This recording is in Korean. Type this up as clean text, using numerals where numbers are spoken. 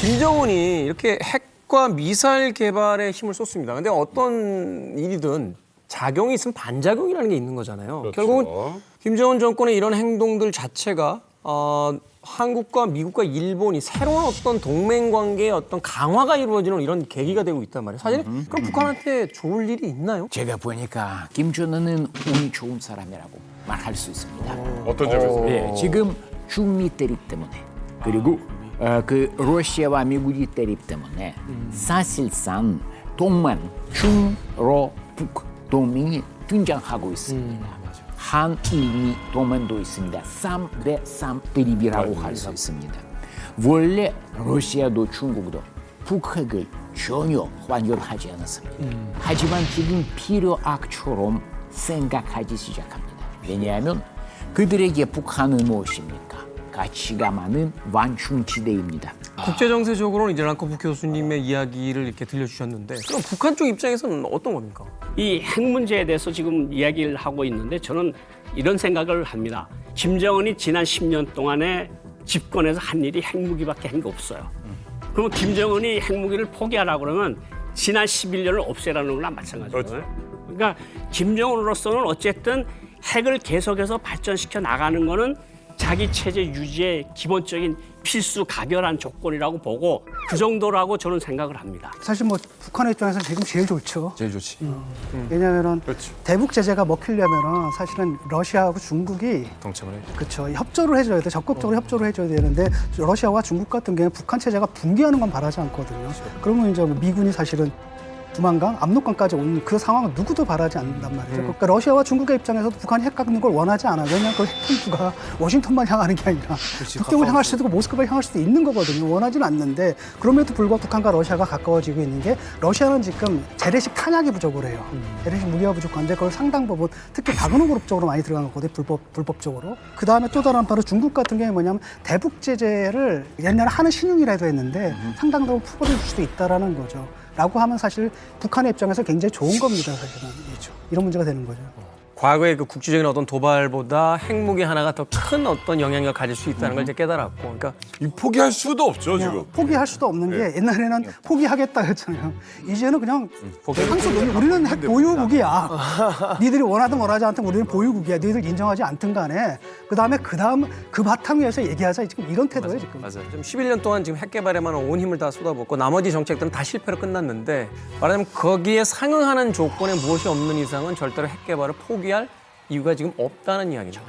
김정은이 이렇게 핵과 미사일 개발에 힘을 쏟습니다. 근데 어떤 일이든 작용이 있으면 반작용이라는 게 있는 거잖아요. 그렇죠. 결국은 김정은 정권의 이런 행동들 자체가 한국과 미국과 일본이 새로운 어떤 동맹 관계의 어떤 강화가 이루어지는 이런 계기가 되고 있단 말이에요. 사실 그럼 북한한테 좋을 일이 있나요? 제가 보니까 김정은은 운이 좋은 사람이라고 말할 수 있습니다. 어떤 점에서? 네, 지금 중미 대립 때문에 그리고 그 러시아와 미국이 대립 때문에 사실상 동맹 중러북 동맹이 등장하고 있습니다. 한일미 동맹도 있습니다. 3대3 대립이라고 할 수 있습니다. 원래 러시아도 중국도 북핵을 전혀 환영하지 않았습니다. 하지만 지금 필요악처럼 생각하기 시작합니다. 왜냐하면 그들에게 북한은 무엇입니까? 가치가 많은 완충지대입니다. 국제정세적으로는 이제 랑커북 교수님의 이야기를 이렇게 들려주셨는데 그럼 북한 쪽 입장에서는 어떤 겁니까? 이 핵 문제에 대해서 지금 이야기를 하고 있는데 저는 이런 생각을 합니다. 김정은이 지난 10년 동안에 집권해서 한 일이 핵무기밖에 한 게 없어요. 그러면 김정은이 핵무기를 포기하라고 그러면 지난 11년을 없애라는 거랑 마찬가지거든요. 그러니까 김정은으로서는 어쨌든 핵을 계속해서 발전시켜 나가는 거는 자기 체제 유지의 기본적인 필수 가결한 조건이라고 보고 그 정도라고 저는 생각을 합니다. 사실 뭐 북한의 입장에서 지금 제일 좋죠. 제일 좋지. 왜냐하면은 그렇죠. 대북 제재가 먹히려면은 사실은 러시아하고 중국이 동참을 해. 그렇죠. 협조를 해줘야 돼. 적극적으로 협조를 해줘야 되는데 러시아와 중국 같은 경우는 북한 체제가 붕괴하는 건 바라지 않거든요. 그러면 이제 뭐 미군이 사실은 두만강, 압록강까지 온 그 상황은 누구도 바라지 않는단 말이죠. 그러니까 러시아와 중국의 입장에서도 북한이 핵 갖는 걸 원하지 않아요. 왜냐하면 그 핵통수가 워싱턴만 향하는 게 아니라 북경을 향할 수도 있고 모스크바를 향할 수도 있는 거거든요. 원하지는 않는데 그럼에도 불구하고 북한과 러시아가 가까워지고 있는 게 러시아는 지금 재래식 탄약이 부족을 해요. 재래식 무기가 부족한데 그걸 상당 부분 특히 바그너 그룹 쪽으로 많이 들어간 거거든요. 불법적으로. 그다음에 또 다른 한편으로 중국 같은 경우에 뭐냐면 대북 제재를 옛날에 하는 신용이라도 했는데 상당 부분 풀어줄 수도 있다라는 거죠. 라고 하면 사실 북한의 입장에서 굉장히 좋은 겁니다, 사실은. 이런 문제가 되는 거죠. 과거의 그 국제적인 어떤 도발보다 핵무기 하나가 더 큰 어떤 영향력을 가질 수 있다는 걸 이제 깨달았고, 그러니까 이 포기할 수도 없죠, 그냥 지금. 포기할 수도 없는 게 옛날에는 포기하겠다 했잖아요. 이제는 그냥 항상 우리는 핵 보유국이야. 니들이 원하든 원하지 않든 우리는 보유국이야. 너희들 인정하지 않든 간에 그 바탕 위에서 얘기하자. 지금 이런 태도예요, 지금. 맞아요. 지금 11년 동안 지금 핵 개발에만 온 힘을 다 쏟아붓고 나머지 정책들은 다 실패로 끝났는데 말하자면 거기에 상응하는 조건에 무엇이 없는 이상은 절대로 핵 개발을 포기할 이유가 지금 없다는 이야기죠.